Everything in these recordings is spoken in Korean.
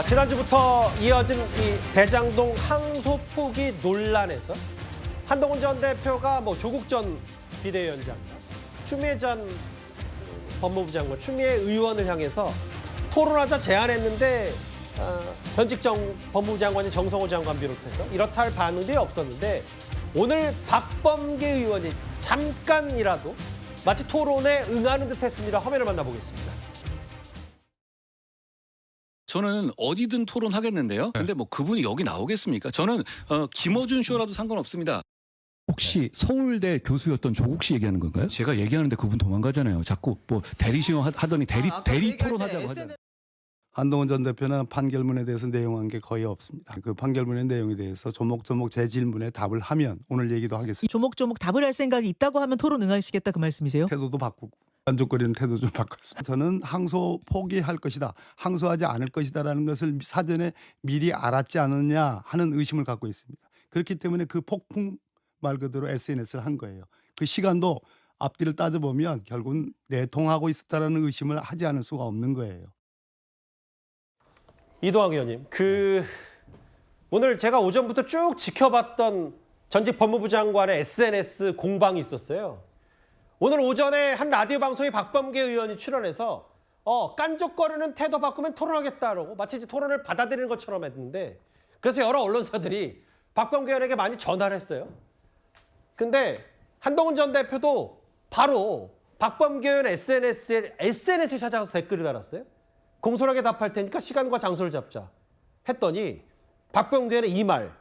지난주부터 이어진 이 대장동 항소 포기 논란에서 한동훈 전 대표가 조국 전 비대위원장, 추미애 전 법무부 장관, 추미애 의원을 향해서 토론하자 제안했는데 현직 법무부 장관인 정성호 장관 비롯해서 이렇다 할 반응들이 없었는데 오늘 박범계 의원이 잠깐이라도 마치 토론에 응하는 듯 했습니다. 화면을 만나보겠습니다. 저는 어디든 토론하겠는데요. 근데 그분이 여기 나오겠습니까? 저는 김어준 쇼라도 상관없습니다. 혹시 서울대 교수였던 조국 씨 얘기하는 건가요? 제가 얘기하는데 그분 도망가잖아요. 자꾸 대리시험 하더니 대리 토론하자고 하잖아요. 한동훈 전 대표는 판결문에 대해서 내용한 게 거의 없습니다. 그 판결문의 내용에 대해서 조목조목 제 질문에 답을 하면 오늘 얘기도 하겠습니다. 조목조목 답을 할 생각이 있다고 하면 토론 응하시겠다 그 말씀이세요? 태도도 바꾸고 만족거리는 태도 좀 바꿨습니다. 저는 항소 포기할 것이다, 항소하지 않을 것이다라는 것을 사전에 미리 알았지 않느냐 하는 의심을 갖고 있습니다. 그렇기 때문에 그 폭풍 말 그대로 SNS를 한 거예요. 그 시간도 앞뒤를 따져보면 결국은 내통하고 있었다는 의심을 하지 않을 수가 없는 거예요. 이동학 의원님, 오늘 제가 오전부터 쭉 지켜봤던 전직 법무부 장관의 SNS 공방이 있었어요. 오늘 오전에 한 라디오 방송에 박범계 의원이 출연해서 깐족거리는 태도 바꾸면 토론하겠다라고 마치 이제 토론을 받아들이는 것처럼 했는데 그래서 여러 언론사들이 박범계 의원에게 많이 전화를 했어요. 근데 한동훈 전 대표도 바로 박범계 의원 SNS에 찾아가서 댓글을 달았어요. 공손하게 답할 테니까 시간과 장소를 잡자 했더니 박범계 의원의 이 말,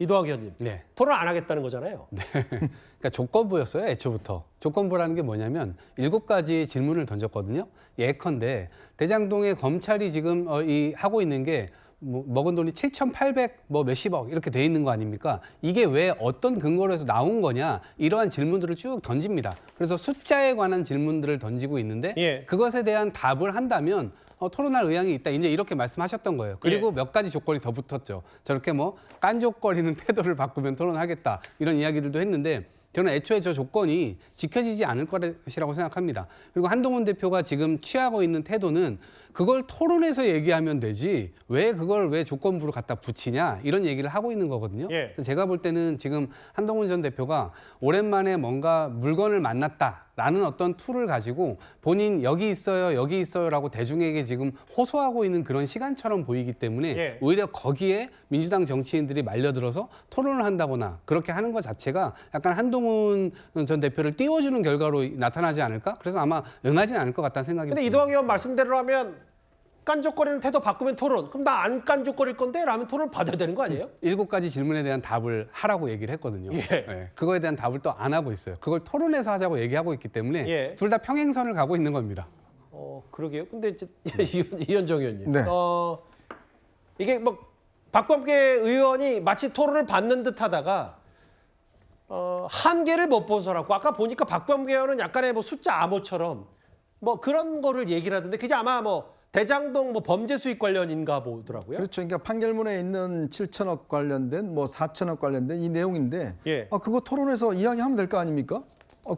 이동학 의원님, 네. 토론 안 하겠다는 거잖아요. 네. 그러니까 조건부였어요, 애초부터. 조건부라는 게 뭐냐면 7가지 질문을 던졌거든요. 예컨대 대장동에 검찰이 지금 하고 있는 게 먹은 돈이 7,800 몇십억 이렇게 돼 있는 거 아닙니까? 이게 왜 어떤 근거로 해서 나온 거냐, 이러한 질문들을 쭉 던집니다. 그래서 숫자에 관한 질문들을 던지고 있는데 그것에 대한 답을 한다면 토론할 의향이 있다, 이제 이렇게 말씀하셨던 거예요. 그리고 몇 가지 조건이 더 붙었죠. 저렇게 깐족거리는 태도를 바꾸면 토론하겠다, 이런 이야기들도 했는데 저는 애초에 저 조건이 지켜지지 않을 것이라고 생각합니다. 그리고 한동훈 대표가 지금 취하고 있는 태도는 그걸 토론에서 얘기하면 되지 왜 조건부로 갖다 붙이냐, 이런 얘기를 하고 있는 거거든요. 그래서 제가 볼 때는 지금 한동훈 전 대표가 오랜만에 뭔가 물건을 만났다라는 어떤 툴을 가지고 본인 여기 있어요라고 대중에게 지금 호소하고 있는 그런 시간처럼 보이기 때문에 오히려 거기에 민주당 정치인들이 말려들어서 토론을 한다거나 그렇게 하는 것 자체가 약간 한동훈 전 대표를 띄워주는 결과로 나타나지 않을까? 그래서 아마 응하지는 않을 것 같다는 생각이 듭니다. 근데 이동학 의원 말씀대로라면 깐족거리는 태도 바꾸면 토론, 그럼 나 안 깐족거릴 건데? 라면 토론을 받아야 되는 거 아니에요? 7가지 질문에 대한 답을 하라고 얘기를 했거든요. 그거에 대한 답을 또 안 하고 있어요. 그걸 토론에서 하자고 얘기하고 있기 때문에 둘 다 평행선을 가고 있는 겁니다. 그러게요. 근데 이제 이현정 의원님. 네. 이게 박범계 의원이 마치 토론을 받는 듯 하다가 한계를 못 벗어나고 아까 보니까 박범계 의원은 약간의 숫자 암호처럼 그런 거를 얘기를 하던데 그게 아마 대장동 범죄 수익 관련인가 보더라고요. 그렇죠. 그러니까 판결문에 있는 7천억 관련된 4천억 관련된 이 내용인데 그거 토론에서 이야기하면 될 거 아닙니까?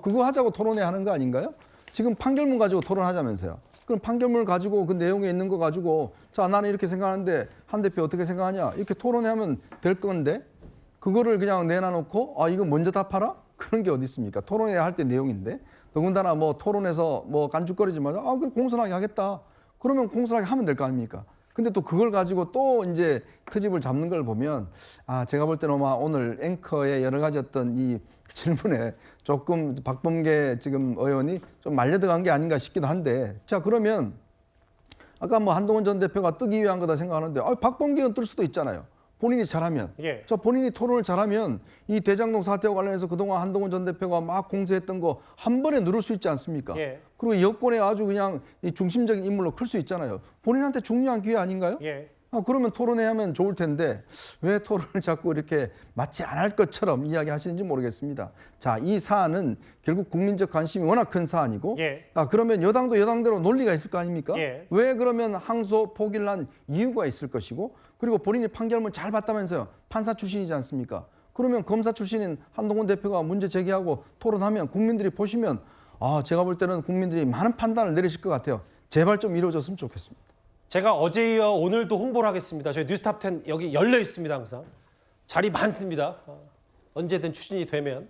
그거 하자고 토론회 하는 거 아닌가요? 지금 판결문 가지고 토론하자면서요. 그럼 판결문을 가지고 그 내용에 있는 거 가지고 자, 나는 이렇게 생각하는데 한 대표 어떻게 생각하냐, 이렇게 토론회 하면 될 건데 그거를 그냥 내놔놓고 이거 먼저 답하라? 그런 게 어디 있습니까? 토론회 할 때 내용인데 더군다나 토론에서 깐죽거리지 말자. 그럼 공손하게 하겠다. 그러면 공손하게 하면 될 거 아닙니까? 근데 또 그걸 가지고 또 이제 트집을 잡는 걸 보면 제가 볼 때는 오늘 앵커의 여러 가지 어떤 이 질문에 조금 박범계 지금 의원이 좀 말려들어간 게 아닌가 싶기도 한데, 자, 그러면 아까 한동훈 전 대표가 뜨기 위한 거다 생각하는데 박범계 의원 뜰 수도 있잖아요. 본인이 잘하면. 본인이 토론을 잘하면 이 대장동 사태와 관련해서 그동안 한동훈 전 대표가 막 공세했던 거 한 번에 누를 수 있지 않습니까? 그리고 여권에 아주 그냥 이 중심적인 인물로 클 수 있잖아요. 본인한테 중요한 기회 아닌가요? 그러면 토론회 하면 좋을 텐데 왜 토론을 자꾸 이렇게 마치 안 할 것처럼 이야기하시는지 모르겠습니다. 자, 이 사안은 결국 국민적 관심이 워낙 큰 사안이고 그러면 여당도 여당대로 논리가 있을 거 아닙니까? 왜 그러면 항소 포기를 한 이유가 있을 것이고, 그리고 본인이 판결문 잘 봤다면서요. 판사 출신이지 않습니까? 그러면 검사 출신인 한동훈 대표가 문제 제기하고 토론하면 국민들이 보시면 제가 볼 때는 국민들이 많은 판단을 내리실 것 같아요. 제발 좀 이루어졌으면 좋겠습니다. 제가 어제 이어 오늘도 홍보를 하겠습니다. 저희 뉴스탑10 여기 열려 있습니다. 항상. 자리 많습니다. 언제든 추진이 되면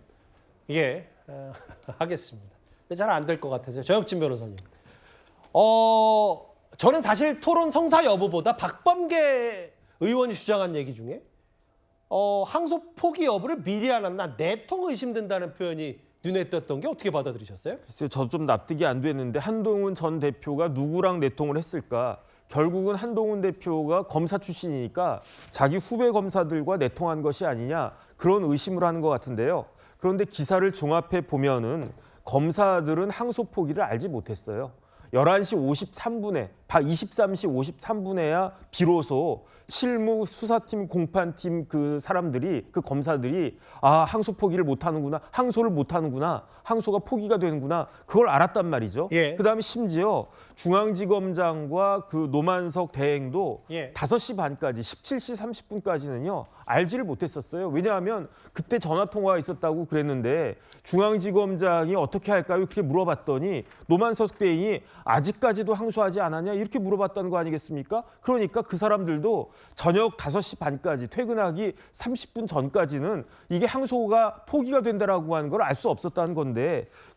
하겠습니다. 근데 잘 안 될 것 같아서요. 정혁진 변호사님. 저는 사실 토론 성사 여부보다 박범계 의원이 주장한 얘기 중에 항소 포기 여부를 미리 알았나 내통 의심된다는 표현이 눈에 띄었던 게 어떻게 받아들이셨어요? 글쎄요, 저 좀 납득이 안 됐는데 한동훈 전 대표가 누구랑 내통을 했을까? 결국은 한동훈 대표가 검사 출신이니까 자기 후배 검사들과 내통한 것이 아니냐 그런 의심을 하는 것 같은데요. 그런데 기사를 종합해 보면은 검사들은 항소 포기를 알지 못했어요. 11시 53분에, 23시 53분에야 비로소 실무 수사팀 공판팀 그 사람들이 그 검사들이 항소 포기를 못하는구나, 항소를 못하는구나, 항소가 포기가 되는구나 그걸 알았단 말이죠. 그다음에 심지어 중앙지검장과 그 노만석 대행도 5시 반까지 17시 30분까지는요 알지를 못했었어요. 왜냐하면 그때 전화통화가 있었다고 그랬는데 중앙지검장이 어떻게 할까요? 이렇게 물어봤더니 노만석 대행이 아직까지도 항소하지 않았냐 이렇게 물어봤다는 거 아니겠습니까? 그러니까 그 사람들도 저녁 5시 반까지 퇴근하기 30분 전까지는 이게 항소가 포기가 된다라고 하는 걸 알 수 없었다는 건데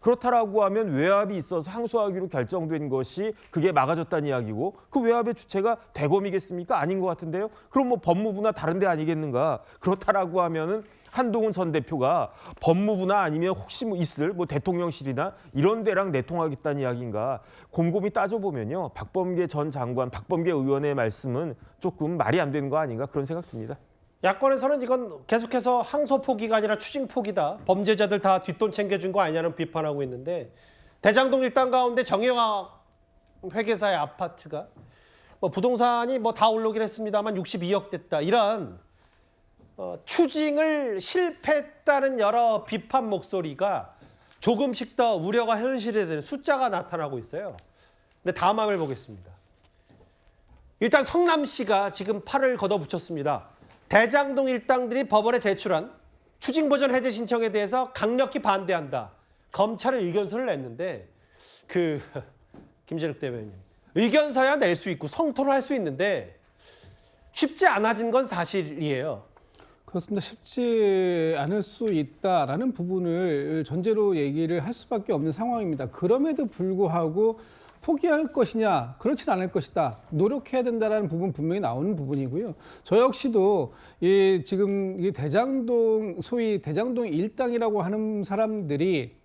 그렇다라고 하면 외압이 있어서 항소하기로 결정된 것이 그게 막아졌다는 이야기고 그 외압의 주체가 대검이겠습니까? 아닌 것 같은데요. 그럼 뭐 법무부나 다른 데 아니겠는가? 그렇다라고 하면은 한동훈 전 대표가 법무부나 아니면 혹시 있을 대통령실이나 이런 데랑 내통하겠다는 이야기인가? 곰곰이 따져보면요. 박범계 전 장관, 박범계 의원의 말씀은 조금 말이 안 되는 거 아닌가 그런 생각 듭니다. 야권에서는 이건 계속해서 항소 포기가 아니라 추징 포기다. 범죄자들 다 뒷돈 챙겨준 거 아니냐는 비판하고 있는데 대장동 일당 가운데 정영학 회계사의 아파트가 부동산이 다 오르긴 했습니다만 62억 됐다. 이런 추징을 실패했다는 여러 비판 목소리가 조금씩 더 우려가 현실이 되는 숫자가 나타나고 있어요. 근데 다음 화면을 보겠습니다. 일단 성남시가 지금 팔을 걷어붙였습니다. 대장동 일당들이 법원에 제출한 추징보전 해제 신청에 대해서 강력히 반대한다. 검찰에 의견서를 냈는데 김진욱 대변인 의견서야 낼 수 있고 성토를 수 있는데 쉽지 않아진 건 사실이에요. 그렇습니다. 쉽지 않을 수 있다라는 부분을 전제로 얘기를 할 수밖에 없는 상황입니다. 그럼에도 불구하고 포기할 것이냐, 그렇진 않을 것이다. 노력해야 된다라는 부분 분명히 나오는 부분이고요. 저 역시도 지금 이 대장동, 소위 대장동 일당이라고 하는 사람들이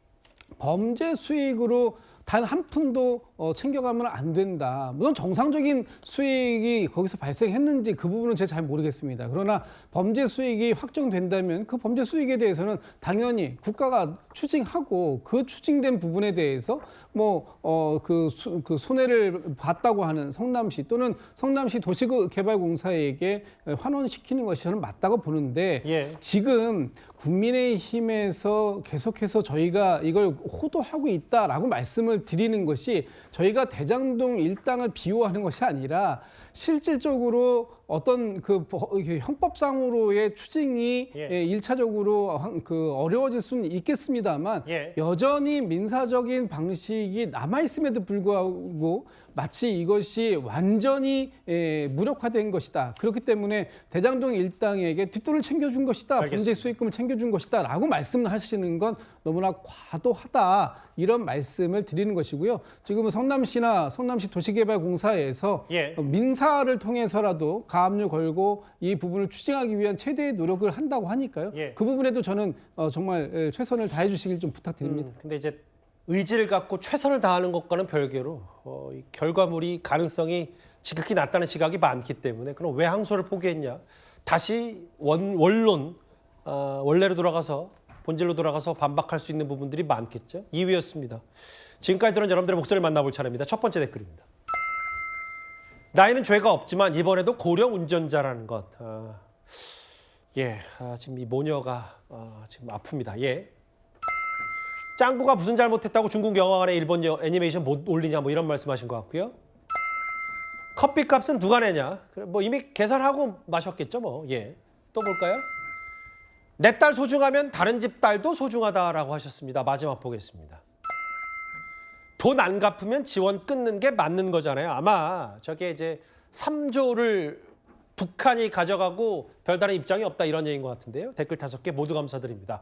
범죄 수익으로 단 한 푼도 챙겨가면 안 된다. 물론 정상적인 수익이 거기서 발생했는지 그 부분은 제가 잘 모르겠습니다. 그러나 범죄 수익이 확정된다면 그 범죄 수익에 대해서는 당연히 국가가 추징하고 그 추징된 부분에 대해서 그 손해를 봤다고 하는 성남시 또는 성남시 도시개발공사에게 환원시키는 것이 저는 맞다고 보는데 지금 국민의힘에서 계속해서 저희가 이걸 호도하고 있다라고 말씀을 드리는 것이 저희가 대장동 일당을 비호하는 것이 아니라 실질적으로 어떤 형법상으로의 추징이 1차적으로 어려워질 수는 있겠습니다만 여전히 민사적인 방식이 남아있음에도 불구하고 마치 이것이 완전히 무력화된 것이다. 그렇기 때문에 대장동 일당에게 뒷돈을 챙겨준 것이다. 알겠습니다. 범죄 수익금을 챙겨준 것이다. 라고 말씀하시는 건 너무나 과도하다. 이런 말씀을 드리는 것이고요. 지금은 성남시나 성남시 도시개발공사에서 민사를 통해서라도 가압류 걸고 이 부분을 추징하기 위한 최대의 노력을 한다고 하니까요. 그 부분에도 저는 정말 최선을 다해 주시길 좀 부탁드립니다. 근데 이제 의지를 갖고 최선을 다하는 것과는 별개로 이 결과물이 가능성이 지극히 낮다는 시각이 많기 때문에 그럼 왜 항소를 포기했냐? 다시 원론으로 돌아가서 본질로 돌아가서 반박할 수 있는 부분들이 많겠죠. 2위였습니다. 지금까지 들은 여러분들의 목소리를 만나볼 차례입니다. 첫 번째 댓글입니다. 나이는 죄가 없지만 이번에도 고령 운전자라는 것. 지금 이 모녀가 지금 아픕니다. 짱구가 무슨 잘못했다고 중국 영화관에 일본 애니메이션 못 올리냐 이런 말씀하신 것 같고요. 커피값은 누가 내냐? 이미 계산하고 마셨겠죠 또 볼까요? 내 딸 소중하면 다른 집 딸도 소중하다라고 하셨습니다. 마지막 보겠습니다. 돈 안 갚으면 지원 끊는 게 맞는 거잖아요. 아마 저게 이제 3조를 북한이 가져가고 별다른 입장이 없다 이런 얘기인 것 같은데요. 댓글 5개 모두 감사드립니다.